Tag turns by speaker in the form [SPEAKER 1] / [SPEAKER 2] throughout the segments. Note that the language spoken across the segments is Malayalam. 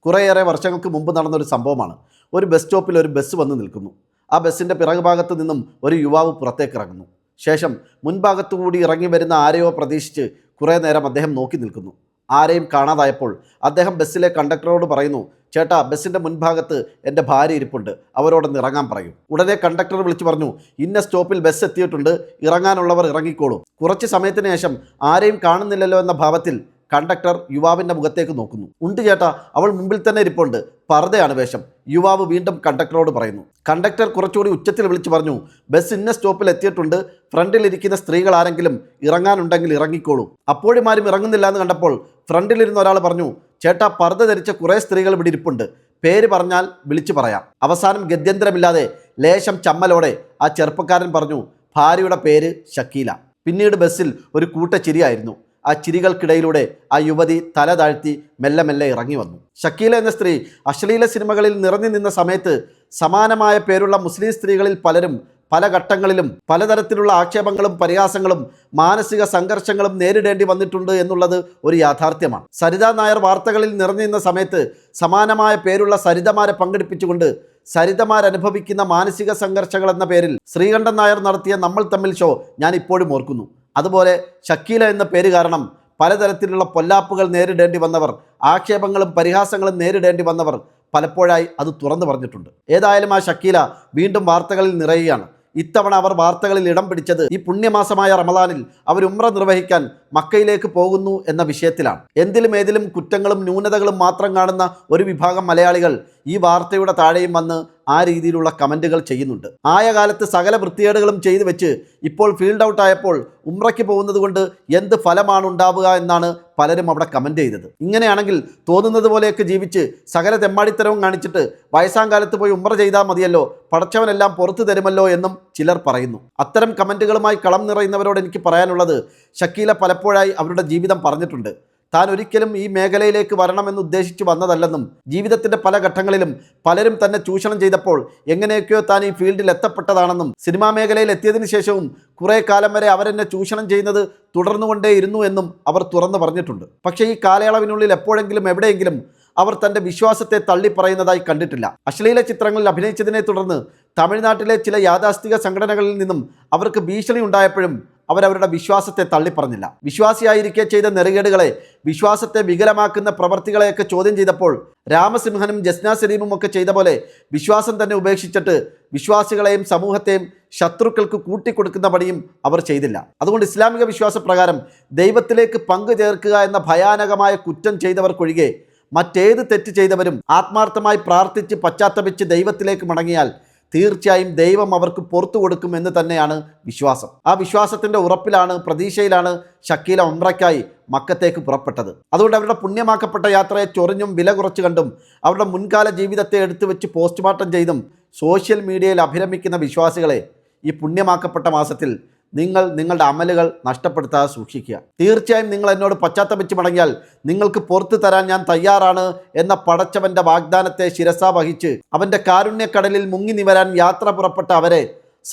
[SPEAKER 1] കുറേയേറെ വർഷങ്ങൾക്ക് മുമ്പ് നടന്നൊരു സംഭവമാണ്. ഒരു ബസ് സ്റ്റോപ്പിൽ ഒരു ബസ് വന്ന് നിൽക്കുന്നു. ആ ബസ്സിൻ്റെ പിറകുഭാഗത്ത് നിന്നും ഒരു യുവാവ് പുറത്തേക്ക് ഇറങ്ങുന്നു. ശേഷം മുൻഭാഗത്തുകൂടി ഇറങ്ങി വരുന്ന ആരെയോ പ്രതീക്ഷിച്ച് കുറേ നേരം അദ്ദേഹം നോക്കി നിൽക്കുന്നു. ആരെയും കാണാതായപ്പോൾ അദ്ദേഹം ബസ്സിലെ കണ്ടക്ടറോട് പറയുന്നു, ചേട്ടാ, ബസ്സിൻ്റെ മുൻഭാഗത്ത് എൻ്റെ ഭാര്യ ഇരിപ്പുണ്ട്, അവരോടൊന്ന് ഇറങ്ങാൻ പറയും. ഉടനെ കണ്ടക്ടർ വിളിച്ചു പറഞ്ഞു, ഇന്ന സ്റ്റോപ്പിൽ ബസ് എത്തിയിട്ടുണ്ട്, ഇറങ്ങാനുള്ളവർ ഇറങ്ങിക്കോളും. കുറച്ച് സമയത്തിന് ശേഷം ആരെയും കാണുന്നില്ലല്ലോ എന്ന ഭാവത്തിൽ കണ്ടക്ടർ യുവാവിൻ്റെ മുഖത്തേക്ക് നോക്കുന്നു. ഉണ്ട് ചേട്ടാ, അവൾ മുമ്പിൽ തന്നെ ഇരിപ്പുണ്ട്, പർദ്ദയാണ് വേഷം. യുവാവ് വീണ്ടും കണ്ടക്ടറോട് പറയുന്നു. കണ്ടക്ടർ കുറച്ചുകൂടി ഉച്ചത്തിൽ വിളിച്ചു പറഞ്ഞു, ബസ് ഇന്ന സ്റ്റോപ്പിൽ എത്തിയിട്ടുണ്ട്, ഫ്രണ്ടിലിരിക്കുന്ന സ്ത്രീകൾ ആരെങ്കിലും ഇറങ്ങാനുണ്ടെങ്കിൽ ഇറങ്ങിക്കോളൂ. അപ്പോഴും ആരും ഇറങ്ങുന്നില്ല എന്ന് കണ്ടപ്പോൾ ഫ്രണ്ടിലിരുന്ന ഒരാൾ പറഞ്ഞു, ചേട്ടാ, പർദ്ദ ധരിച്ച കുറേ സ്ത്രീകൾ ഇവിടെ ഇരിപ്പുണ്ട്, പേര് പറഞ്ഞാൽ വിളിച്ചു പറയാം. അവസാനം ഗത്യന്തരമില്ലാതെ ലേശം ചമ്മലോടെ ആ ചെറുപ്പക്കാരൻ പറഞ്ഞു, ഭാര്യയുടെ പേര് ഷക്കീല. പിന്നീട് ബസ്സിൽ ഒരു കൂട്ടച്ചിരിയായിരുന്നു. ആ ചിരികൾക്കിടയിലൂടെ ആ യുവതി തല താഴ്ത്തി മെല്ലെ മെല്ലെ ഇറങ്ങി വന്നു. ഷക്കീല എന്ന സ്ത്രീ അശ്ലീല സിനിമകളിൽ നിറഞ്ഞു നിന്ന സമയത്ത് സമാനമായ പേരുള്ള മുസ്ലിം സ്ത്രീകളിൽ പലരും പല ഘട്ടങ്ങളിലും പലതരത്തിലുള്ള ആക്ഷേപങ്ങളും പരിഹാസങ്ങളും മാനസിക സംഘർഷങ്ങളും നേരിടേണ്ടി വന്നിട്ടുണ്ട് എന്നുള്ളത് ഒരു യാഥാർത്ഥ്യമാണ്. സരിത നായർ വാർത്തകളിൽ നിറഞ്ഞു നിന്ന സമയത്ത് സമാനമായ പേരുള്ള സരിതമാരെ പങ്കെടുപ്പിച്ചുകൊണ്ട് സരിതമാരനുഭവിക്കുന്ന മാനസിക സംഘർഷങ്ങൾ എന്ന പേരിൽ ശ്രീകണ്ഠൻ നായർ നടത്തിയ നമ്മൾ തമ്മിൽ ഷോ ഞാൻ ഇപ്പോഴും ഓർക്കുന്നു. അതുപോലെ ഷക്കീല എന്ന പേര് കാരണം പലതരത്തിലുള്ള പൊല്ലാപ്പുകൾ നേരിടേണ്ടി വന്നവർ, ആക്ഷേപങ്ങളും പരിഹാസങ്ങളും നേരിടേണ്ടി വന്നവർ പലപ്പോഴായി അത് തുറന്നു പറഞ്ഞിട്ടുണ്ട്. ഏതായാലും ആ ഷക്കീല വീണ്ടും വാർത്തകളിൽ നിറയുകയാണ്. ഇത്തവണ അവർ വാർത്തകളിൽ ഇടം പിടിച്ചത് ഈ പുണ്യമാസമായ റമദാനിൽ അവർ ഉംറ നിർവഹിക്കാൻ മക്കയിലേക്ക് പോകുന്നു എന്ന വിഷയത്തിലാണ്. എന്തിലും ഏതിലും കുറ്റങ്ങളും ന്യൂനതകളും മാത്രം കാണുന്ന ഒരു വിഭാഗം മലയാളികൾ ഈ വാർത്തയുടെ താഴെയും വന്ന് ആ രീതിയിലുള്ള കമൻറ്റുകൾ ചെയ്യുന്നുണ്ട്. ആയ കാലത്ത് സകല വൃത്തികേടുകളും ചെയ്തു വെച്ച് ഇപ്പോൾ ഫീൽഡ് ഔട്ട് ആയപ്പോൾ ഉംറയ്ക്ക് പോകുന്നത് കൊണ്ട് എന്ത് ഫലമാണ് ഉണ്ടാവുക എന്നാണ് പലരും അവിടെ കമൻറ്റ് ചെയ്തത്. ഇങ്ങനെയാണെങ്കിൽ തോന്നുന്നത് പോലെയൊക്കെ ജീവിച്ച് സകല തെമ്മാടിത്തരവും കാണിച്ചിട്ട് വയസ്സാം കാലത്ത് പോയി ഉംറ ചെയ്താൽ മതിയല്ലോ, പടച്ചവനെല്ലാം പുറത്തു തരുമല്ലോ എന്നും ചിലർ പറയുന്നു. അത്തരം കമൻറ്റുകളുമായി കളം നിറയുന്നവരോട് എനിക്ക് പറയാനുള്ളത്, ഷക്കീല പലപ്പോഴായി അവരുടെ ജീവിതം പറഞ്ഞിട്ടുണ്ട്. താൻ ഒരിക്കലും ഈ മേഖലയിലേക്ക് വരണമെന്ന് ഉദ്ദേശിച്ച് വന്നതല്ലെന്നും ജീവിതത്തിൻ്റെ പല ഘട്ടങ്ങളിലും പലരും തന്നെ ചൂഷണം ചെയ്തപ്പോൾ എങ്ങനെയൊക്കെയോ താൻ ഈ ഫീൽഡിൽ എത്തപ്പെട്ടതാണെന്നും സിനിമാ മേഖലയിൽ എത്തിയതിനു ശേഷവും കുറേ കാലം വരെ അവരെന്നെ ചൂഷണം ചെയ്യുന്നത് തുടർന്നുകൊണ്ടേയിരുന്നു എന്നും അവർ തുറന്നു പറഞ്ഞിട്ടുണ്ട്. പക്ഷേ ഈ കാലയളവിനുള്ളിൽ എപ്പോഴെങ്കിലും എവിടെയെങ്കിലും അവർ തൻ്റെ വിശ്വാസത്തെ തള്ളിപ്പറയുന്നതായി കണ്ടിട്ടില്ല. അശ്ലീല ചിത്രങ്ങളിൽ അഭിനയിച്ചതിനെ തുടർന്ന് തമിഴ്നാട്ടിലെ ചില യാഥാസ്ഥിക സംഘടനകളിൽ നിന്നും അവർക്ക് ഭീഷണി ഉണ്ടായപ്പോഴും അവരവരുടെ വിശ്വാസത്തെ തള്ളിപ്പറഞ്ഞില്ല. വിശ്വാസിയായിരിക്കെ ചെയ്ത നെറുകേടുകളെ, വിശ്വാസത്തെ വികലമാക്കുന്ന പ്രവർത്തികളെയൊക്കെ ചോദ്യം ചെയ്തപ്പോൾ രാമസിംഹനും ജസ്ന സലീമും ഒക്കെ ചെയ്ത പോലെ വിശ്വാസം തന്നെ ഉപേക്ഷിച്ചിട്ട് വിശ്വാസികളെയും സമൂഹത്തെയും ശത്രുക്കൾക്ക് കൂട്ടിക്കൊടുക്കുന്ന പണിയും അവർ ചെയ്തില്ല. അതുകൊണ്ട് ഇസ്ലാമിക വിശ്വാസപ്രകാരം ദൈവത്തിലേക്ക് പങ്കു ചേർക്കുക എന്ന ഭയാനകമായ കുറ്റം ചെയ്തവർക്കൊഴികെ മറ്റേത് തെറ്റ് ചെയ്തവരും ആത്മാർത്ഥമായി പ്രാർത്ഥിച്ച് പശ്ചാത്തപിച്ച് ദൈവത്തിലേക്ക് മടങ്ങിയാൽ തീർച്ചയായും ദൈവം അവർക്ക് പുറത്തു കൊടുക്കും എന്ന് തന്നെയാണ് വിശ്വാസം. ആ വിശ്വാസത്തിൻ്റെ ഉറപ്പിലാണ്, പ്രതീക്ഷയിലാണ് ഷക്കീല ഉംറയ്ക്കായി മക്കത്തേക്ക് പുറപ്പെട്ടത്. അതുകൊണ്ട് അവരുടെ പുണ്യമാക്കപ്പെട്ട യാത്രയെ ചൊറിഞ്ഞും വില കുറച്ച് കണ്ടും അവരുടെ മുൻകാല ജീവിതത്തെ എടുത്തു വെച്ച് പോസ്റ്റ്മോർട്ടം ചെയ്തും സോഷ്യൽ മീഡിയയിൽ അഭിരമിക്കുന്ന വിശ്വാസികളെ ഈ പുണ്യമാക്കപ്പെട്ട മാസത്തിൽ നിങ്ങൾ നിങ്ങളുടെ അമലുകൾ നഷ്ടപ്പെടുത്താതെ സൂക്ഷിക്കുക. തീർച്ചയായും നിങ്ങൾ എന്നോട് പശ്ചാത്തപിച്ച് മടങ്ങിയാൽ നിങ്ങൾക്ക് പുറത്തു തരാൻ ഞാൻ തയ്യാറാണ് എന്ന പടച്ചവൻ്റെ വാഗ്ദാനത്തെ ശിരസാ വഹിച്ച് അവൻ്റെ കാരുണ്യക്കടലിൽ മുങ്ങി നിവരാൻ യാത്ര പുറപ്പെട്ട അവരെ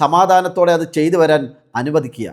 [SPEAKER 1] സമാധാനത്തോടെ അത് ചെയ്തു വരാൻ അനുവദിക്കുക.